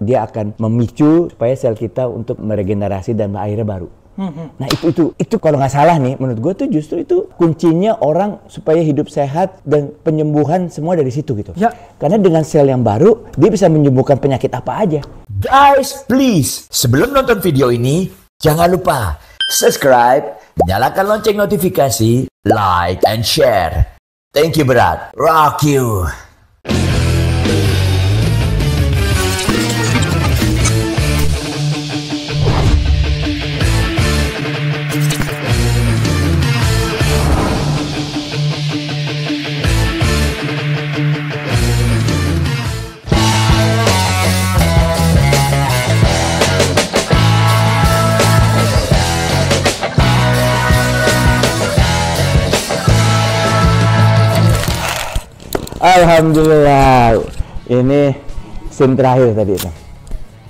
dia akan memicu supaya sel kita untuk meregenerasi dan akhirnya baru. Nah itu kalau nggak salah nih, menurut gue tuh justru itu kuncinya orang supaya hidup sehat dan penyembuhan semua dari situ gitu. Ya. Karena dengan sel yang baru, dia bisa menyembuhkan penyakit apa aja. Guys, please, sebelum nonton video ini, jangan lupa subscribe, nyalakan lonceng notifikasi, like, and share. Thank you, berat. Rock you. Alhamdulillah, ini scene terakhir tadi itu,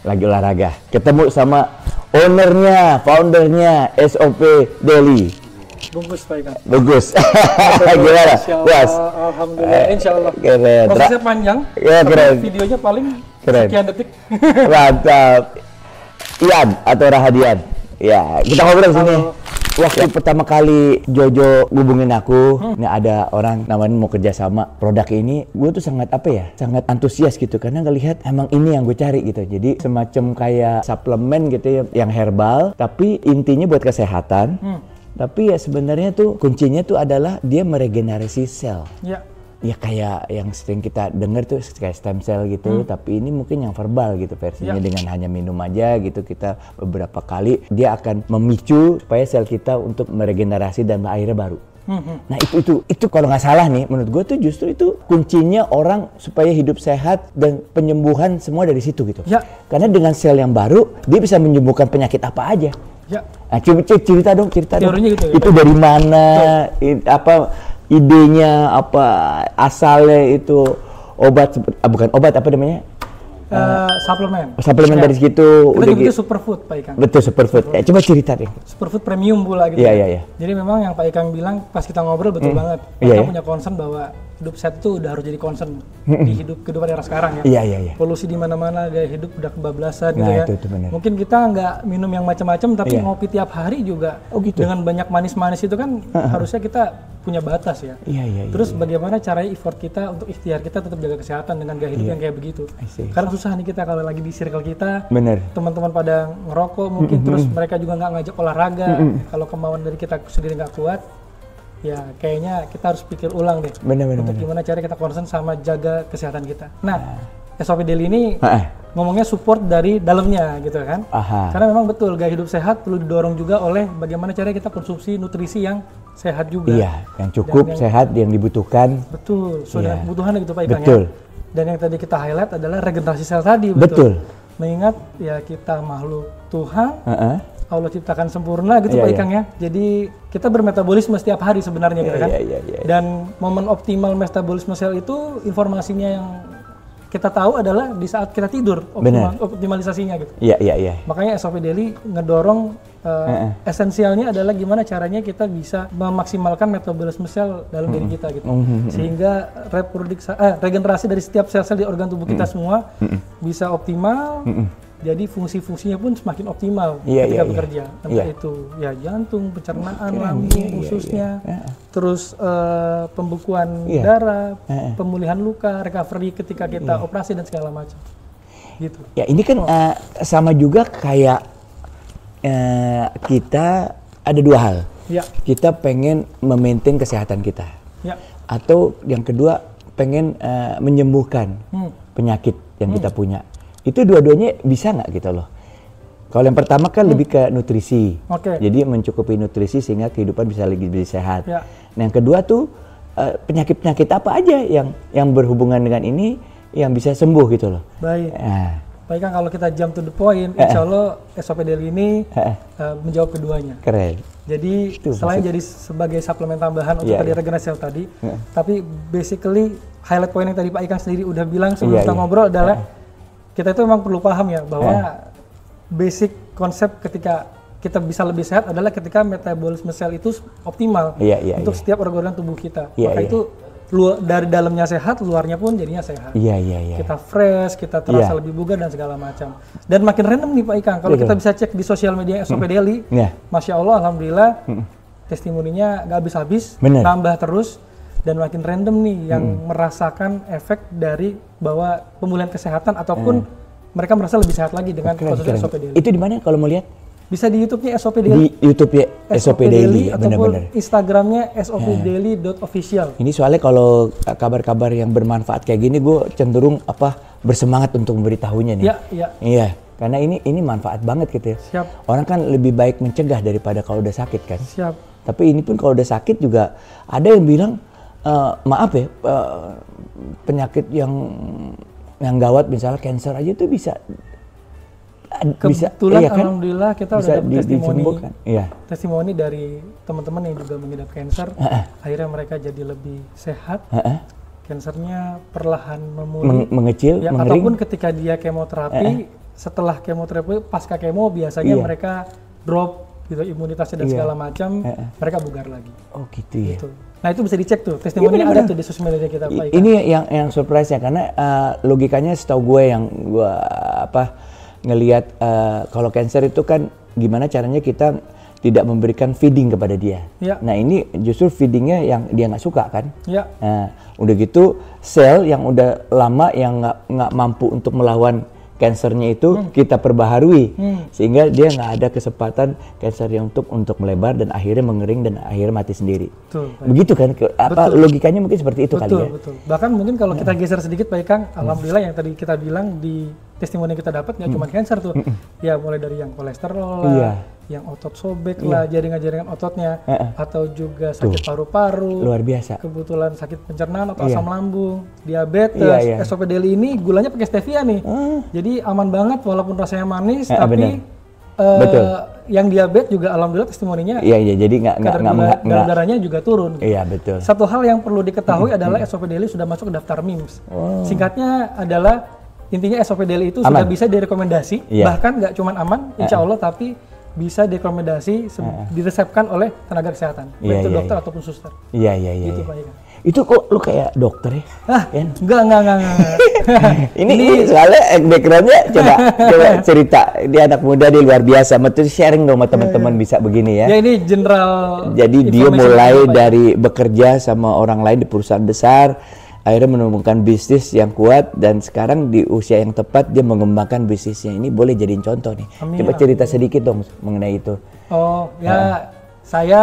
lagi olahraga, ketemu sama ownernya, foundernya SOP Daily. Bungkus Pak Ikang. Bagus. Gimana? Puas? Alhamdulillah, insya Allah. Keren. Prosesnya panjang, ya, keren. Videonya paling Keren. sekian detik. Mantap. Ian atau Rahadian? Ya, kita ngobrol sini. Waktu pertama kali Jojo hubungin aku, ini ada orang namanya mau kerja sama produk ini, gue tuh sangat sangat antusias gitu karena ngelihat emang ini yang gue cari gitu. Jadi semacam kayak suplemen gitu ya, yang herbal, tapi intinya buat kesehatan. Tapi ya sebenarnya tuh kuncinya tuh adalah dia meregenerasi sel. Ya. Ya kayak yang sering kita dengar tuh kayak stem cell gitu, tapi ini mungkin yang verbal gitu versinya, dengan hanya minum aja gitu kita beberapa kali, dia akan memicu supaya sel kita untuk meregenerasi dan akhirnya baru. Nah itu kalau nggak salah nih, menurut gue tuh justru itu kuncinya orang supaya hidup sehat dan penyembuhan semua dari situ gitu. Ya. Karena dengan sel yang baru, dia bisa menyembuhkan penyakit apa aja. Ya. Nah, cerita dong. Teorinya gitu ya? Itu dari mana? Idenya apa, asalnya itu obat, bukan obat, apa namanya? Suplemen dari situ. Kita nyebutnya superfood Pak Ikang. Betul, superfood. Coba cerita deh. Superfood premium pula gitu. Iya. Jadi memang yang Pak Ikang bilang pas kita ngobrol betul banget. Kita punya concern bahwa hidup sehat itu udah harus jadi concern di kehidupan era sekarang ya. Iya. Polusi di mana-mana, gaya hidup udah kebablasan gitu ya. Itu benar. Mungkin kita nggak minum yang macam-macam, tapi ngopi tiap hari juga dengan banyak manis-manis itu kan harusnya kita punya batas ya. Iya. Terus bagaimana caranya effort kita untuk ikhtiar kita tetap jaga kesehatan dengan gaya hidup yang kayak begitu. Karena susah nih kita kalau lagi di circle kita, teman-teman pada ngerokok mungkin, terus mereka juga nggak ngajak olahraga. Kalau kemauan dari kita sendiri nggak kuat, ya kayaknya kita harus pikir ulang deh. Untuk gimana cara kita concern sama jaga kesehatan kita. Nah, SOP Daily ini ngomongnya support dari dalamnya gitu kan. Karena memang betul gaya hidup sehat perlu didorong juga oleh bagaimana cara kita konsumsi nutrisi yang sehat juga. Iya, yang cukup, sehat, yang dibutuhkan. Betul, sudah kebutuhan gitu Pak Ikang ya. Dan yang tadi kita highlight adalah regenerasi sel tadi. Betul. Mengingat ya kita makhluk Tuhan, Allah ciptakan sempurna gitu Pak Ikang ya. Jadi kita bermetabolisme setiap hari sebenarnya gitu kan. Dan momen optimal metabolisme sel itu informasinya yang kita tahu adalah di saat kita tidur, optimalisasinya gitu. Iya. Makanya SOP Daily ngedorong esensialnya adalah gimana caranya kita bisa memaksimalkan metabolisme sel dalam diri kita gitu. Sehingga regenerasi dari setiap sel-sel di organ tubuh kita semua bisa optimal. Jadi fungsi-fungsinya pun semakin optimal ketika bekerja. Entah itu ya jantung, pencernaan, lambung, ususnya, terus pembekuan darah, pemulihan luka, recovery ketika kita operasi dan segala macam. Gitu. Ya ini kan sama juga kayak kita ada dua hal. Kita pengen memaintain kesehatan kita. Atau yang kedua pengen menyembuhkan penyakit yang kita punya. Itu dua-duanya bisa nggak gitu loh. Kalau yang pertama kan lebih ke nutrisi. Jadi mencukupi nutrisi sehingga kehidupan bisa lebih sehat. Nah yang kedua tuh penyakit-penyakit apa aja yang berhubungan dengan ini yang bisa sembuh gitu loh. Baik. Baik kan kalau kita jump to the point, insya Allah SOP Daily ini menjawab keduanya. Keren. Jadi selain jadi sebagai suplemen tambahan untuk tadi regenerasi sel tadi, tapi basically highlight point yang tadi Pak Ikang sendiri udah bilang sebelum kita ngobrol adalah kita itu memang perlu paham ya bahwa basic konsep ketika kita bisa lebih sehat adalah ketika metabolisme sel itu optimal untuk setiap organ tubuh kita. Maka itu dari dalamnya sehat, luarnya pun jadinya sehat. Iya. Kita fresh, kita terasa lebih bugar dan segala macam. Dan makin random nih Pak Ikang, kalau kita bisa cek di sosial media SOP Daily, Masya Allah, Alhamdulillah, testimoninya nggak habis-habis, nambah terus, dan makin random nih yang merasakan efek dari bahwa pemulihan kesehatan ataupun mereka merasa lebih sehat lagi dengan proses SOP Daily. Itu di mana kalau mau lihat? Bisa di YouTube-nya SOP Daily. Di YouTube-nya SOP Daily, ataupun Instagram-nya sopdaily.official. Ini soalnya kalau kabar-kabar yang bermanfaat kayak gini, gue cenderung bersemangat untuk memberitahunya nih. Iya. Karena ini manfaat banget gitu ya. Siap. Orang kan lebih baik mencegah daripada kalau udah sakit kan. Siap. Tapi ini pun kalau udah sakit juga ada yang bilang maaf ya, penyakit yang gawat misalnya cancer aja tuh bisa. Kebetulan alhamdulillah kita udah dapat testimoni testimoni dari teman-teman yang juga mengidap cancer. Akhirnya mereka jadi lebih sehat. Kansernya perlahan memulih, mengecil, mengering. Ataupun ketika dia kemoterapi, setelah kemoterapi pasca kemo biasanya mereka drop gitu imunitasnya dan segala macam, mereka bugar lagi. Oh gitu ya. Gitu. Nah itu bisa dicek tuh, testimoni ada tuh di sosial media kita Pak Ika. Ini yang surprise ya, karena logikanya setahu gue yang gue ngelihat kalau cancer itu kan gimana caranya kita tidak memberikan feeding kepada dia. Nah ini justru feedingnya yang dia nggak suka kan. Nah, udah gitu sel yang udah lama yang nggak mampu untuk melawan kansernya itu kita perbaharui sehingga dia nggak ada kesempatan kansernya untuk melebar dan akhirnya mengering dan akhirnya mati sendiri. Begitu kan? Logikanya mungkin seperti itu kali ya. Betul. Bahkan mungkin kalau kita geser sedikit Pak Ikang, alhamdulillah yang tadi kita bilang di testimoni yang kita dapat nggak cuma kanker tuh, ya mulai dari yang kolesterol lah, yang otot sobek lah, jaringan-jaringan ototnya, atau juga sakit paru-paru, luar biasa. Kebetulan sakit pencernaan atau asam lambung, diabetes, SOP Daily ini gulanya pakai stevia nih, jadi aman banget walaupun rasanya manis, tapi yang diabetes juga alhamdulillah testimoninya, jadi nggak darahnya juga turun. Iya betul. Satu hal yang perlu diketahui adalah SOP Daily sudah masuk ke daftar MIMS. Singkatnya adalah intinya SOP Daily itu sudah bisa direkomendasi, bahkan nggak cuma aman, insya Allah, tapi bisa direkomendasi, diresepkan oleh tenaga kesehatan, baik itu dokter ataupun suster. Gitu Pak Ika. Itu kok lu kayak dokter ya? Enggak. ini soalnya backgroundnya coba cerita, dia anak muda, dia luar biasa, betul, sharing dong sama teman-teman bisa begini ya. Ya ini general. Jadi dia mulai dari bekerja sama orang lain di perusahaan besar, akhirnya menemukan bisnis yang kuat dan sekarang di usia yang tepat dia mengembangkan bisnisnya. Ini boleh jadiin contoh nih. Coba cerita sedikit dong mengenai itu. Oh ya, saya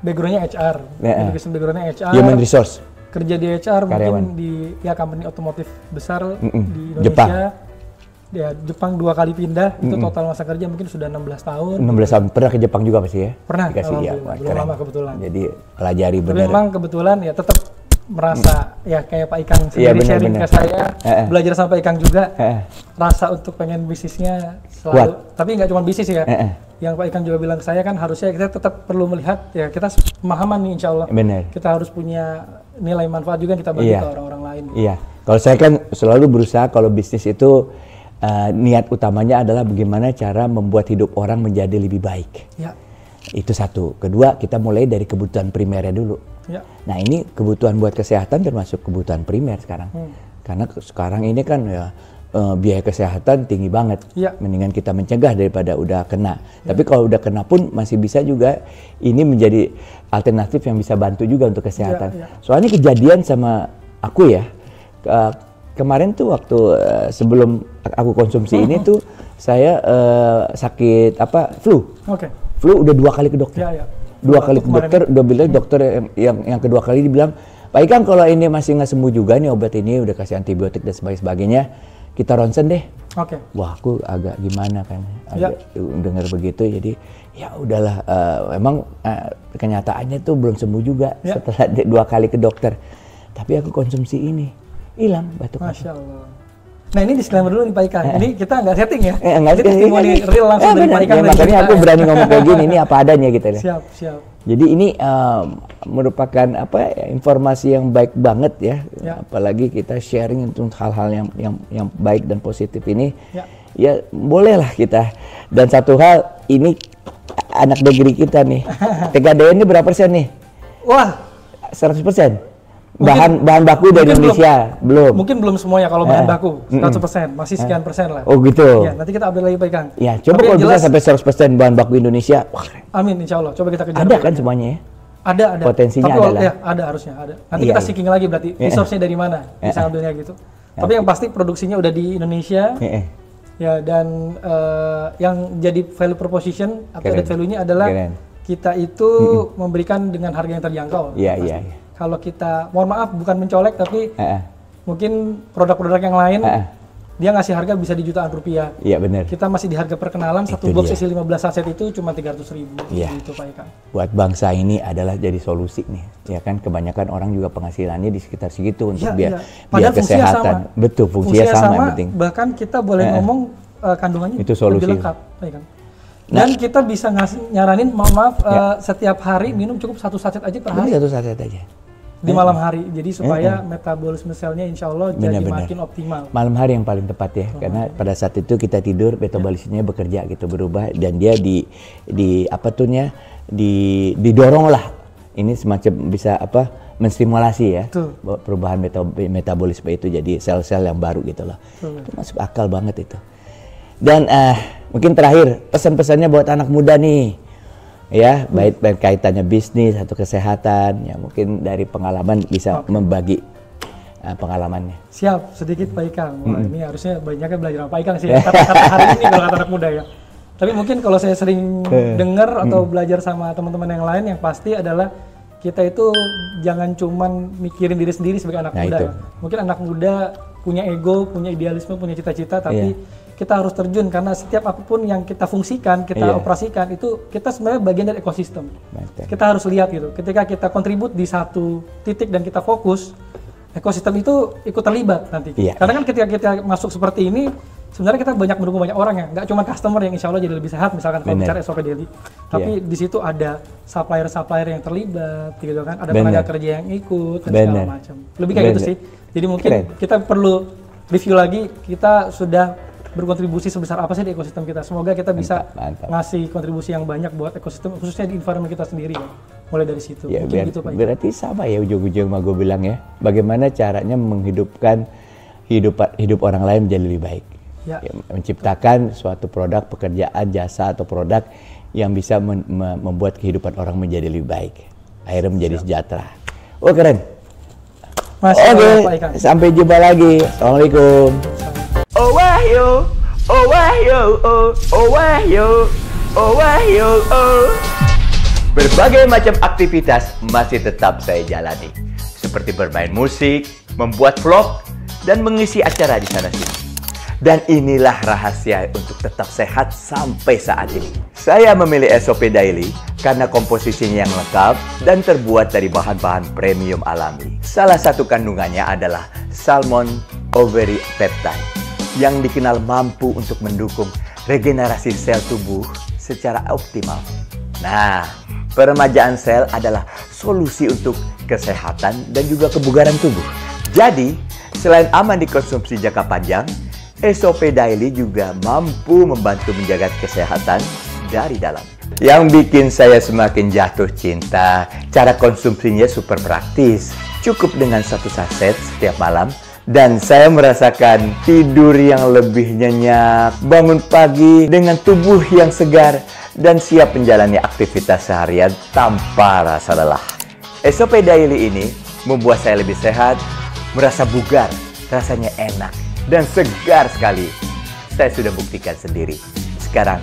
backgroundnya HR, backgroundnya HR. Human resource. Kerja di HR mungkin di company otomotif besar di Indonesia. Jepang 2 kali pindah, itu total masa kerja mungkin sudah 16 tahun. 16 tahun, pernah ke Jepang juga pasti ya? Pernah, belum lama kebetulan. Jadi pelajari benar. Tapi memang kebetulan ya tetap merasa ya kayak Pak Ikang sendiri sharing ke saya, belajar sama Pak Ikang juga, rasa untuk pengen bisnisnya selalu, tapi nggak cuma bisnis ya, yang Pak Ikang juga bilang ke saya kan harusnya kita tetap perlu melihat ya kita pemahaman nih insya Allah, kita harus punya nilai manfaat juga yang kita bagi ke orang-orang lain. Gitu. Kalau saya kan selalu berusaha kalau bisnis itu niat utamanya adalah bagaimana cara membuat hidup orang menjadi lebih baik. Itu satu. Kedua, kita mulai dari kebutuhan primernya dulu. Nah ini kebutuhan buat kesehatan termasuk kebutuhan primer sekarang. Karena sekarang ini kan ya biaya kesehatan tinggi banget. Mendingan kita mencegah daripada udah kena. Tapi kalau udah kena pun masih bisa juga ini menjadi alternatif yang bisa bantu juga untuk kesehatan. Soalnya kejadian sama aku ya, kemarin tuh waktu sebelum aku konsumsi ini tuh saya sakit flu. Flu udah 2 kali ke dokter. 2 kali ke dokter, udah bilang dokter yang kedua kali dibilang, Pak Ikang kalau ini masih nggak sembuh juga nih obat ini, udah kasih antibiotik dan sebagainya, kita ronsen deh. Wah aku agak gimana kan, dengar begitu, jadi ya udahlah, emang kenyataannya tuh belum sembuh juga setelah 2 kali ke dokter, tapi aku konsumsi ini, hilang batuk. Masya Allah. Nah ini disclaimer dulu nih Pak Ika, ini kita nggak setting ya, ini testimoni real langsung dari Pak Ika. Makanya aku berani ngomong kayak gini, ini apa adanya gitu ya. Siap. Jadi ini merupakan informasi yang baik banget ya, apalagi kita sharing untuk hal-hal yang baik dan positif ini, ya bolehlah kita. Dan satu hal, ini anak negeri kita nih, TKDN ini berapa persen nih? Wah, 100%. bahan baku dari Indonesia belum. Mungkin belum semuanya kalau bahan baku 100%, masih sekian persen lah. Oh gitu. Ya, nanti kita update lagi Pak Ikang. Ya, coba kalau bisa sampai 100% bahan baku Indonesia. Wah, amin insya Allah. Coba kita kejar. Ada kan semuanya ya? Ada. Potensinya tapi, adalah. Ya, ada harusnya ada. Nanti kita seeking lagi berarti resource-nya dari mana di sana dunia gitu. Tapi yang pasti produksinya udah di Indonesia. Ya, dan yang jadi value proposition atau added value-nya adalah kita itu memberikan dengan harga yang terjangkau. Iya. Kalau kita, mohon maaf bukan mencolek tapi mungkin produk-produk yang lain dia ngasih harga bisa di jutaan rupiah. Iya benar. Kita masih di harga perkenalan, satu box isi 15 saset itu cuma 300.000. Iya. Gitu Pak Ikang. Buat bangsa ini adalah jadi solusi nih. Ya kan kebanyakan orang juga penghasilannya di sekitar segitu untuk biar kesehatan. Sama. Betul, fungsinya sama yang penting. Bahkan kita boleh ngomong kandungannya itu solusi. lebih lengkap, Pak Ikang. Dan kita bisa nyaranin, mohon maaf, setiap hari minum cukup 1 saset aja per hari. 1 saset aja. Di malam hari, jadi supaya metabolisme selnya insya Allah jadi makin optimal. Malam hari yang paling tepat ya, karena pada saat itu kita tidur, metabolismenya bekerja gitu, berubah, dan dia didorong lah. Ini semacam bisa menstimulasi ya. Betul. Perubahan metabolisme itu jadi sel-sel yang baru gitu loh. Itu masuk akal banget itu. Dan mungkin terakhir pesan-pesannya buat anak muda nih. Ya, baik kaitannya bisnis atau kesehatan, ya mungkin dari pengalaman bisa membagi pengalamannya. Siap, sedikit Pak Ikang. Wah, ini harusnya banyaknya belajar sama Pak Ikang sih. Kata-kata hari ini kalau kata anak muda ya. Tapi mungkin kalau saya sering dengar atau belajar sama teman-teman yang lain, yang pasti adalah kita itu jangan cuman mikirin diri sendiri sebagai anak muda. Ya. Mungkin anak muda punya ego, punya idealisme, punya cita-cita, tapi kita harus terjun karena setiap apapun yang kita fungsikan, kita operasikan itu kita sebenarnya bagian dari ekosistem. Kita harus lihat gitu. Ketika kita kontribut di satu titik dan kita fokus, ekosistem itu ikut terlibat nanti. Karena kan ketika kita masuk seperti ini, sebenarnya kita banyak mendukung banyak orang ya, nggak cuma customer yang insya Allah jadi lebih sehat misalkan kalau bicara SOP Daily, tapi di situ ada supplier yang terlibat, gitu kan, ada tenaga kerja yang ikut dan segala macam. Lebih kayak gitu sih. Jadi mungkin kita perlu review lagi, kita sudah berkontribusi sebesar apa sih di ekosistem kita. Semoga kita bisa ngasih kontribusi yang banyak buat ekosistem, khususnya di environment kita sendiri ya. Mulai dari situ. Ya, gitu, Pak. Berarti sama ya ujung-ujung mah gue bilang ya, bagaimana caranya menghidupkan hidup orang lain menjadi lebih baik. Ya, menciptakan suatu produk, pekerjaan, jasa atau produk yang bisa membuat kehidupan orang menjadi lebih baik. Akhirnya menjadi sejahtera. Oh keren. Oke, sampai jumpa lagi. Assalamualaikum. Oh wahyo, oh wahyo, oh wahyo, oh wahyo, oh. Berbagai macam aktivitas masih tetap saya jalani, seperti bermain musik, membuat vlog, dan mengisi acara di sana-sini. Dan inilah rahasia untuk tetap sehat sampai saat ini. Saya memilih SOP Daily karena komposisinya yang lengkap dan terbuat dari bahan-bahan premium alami. Salah satu kandungannya adalah salmon ovary peptide yang dikenal mampu untuk mendukung regenerasi sel tubuh secara optimal. Nah, peremajaan sel adalah solusi untuk kesehatan dan juga kebugaran tubuh. Jadi, selain aman dikonsumsi jangka panjang, SOP Daily juga mampu membantu menjaga kesehatan dari dalam. Yang bikin saya semakin jatuh cinta, cara konsumsinya super praktis. Cukup dengan 1 saset setiap malam, dan saya merasakan tidur yang lebih nyenyak, bangun pagi dengan tubuh yang segar, dan siap menjalani aktivitas seharian tanpa rasa lelah. SOP Daily ini membuat saya lebih sehat, merasa bugar, rasanya enak, dan segar sekali. Saya sudah buktikan sendiri. Sekarang,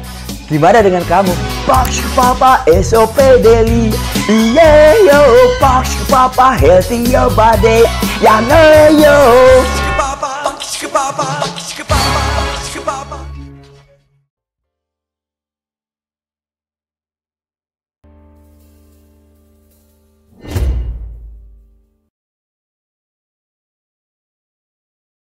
gimana dengan kamu? Box Papa SOP Daily. Yeah yo, Box Papa healthy your body. Yeah yo. Box Papa.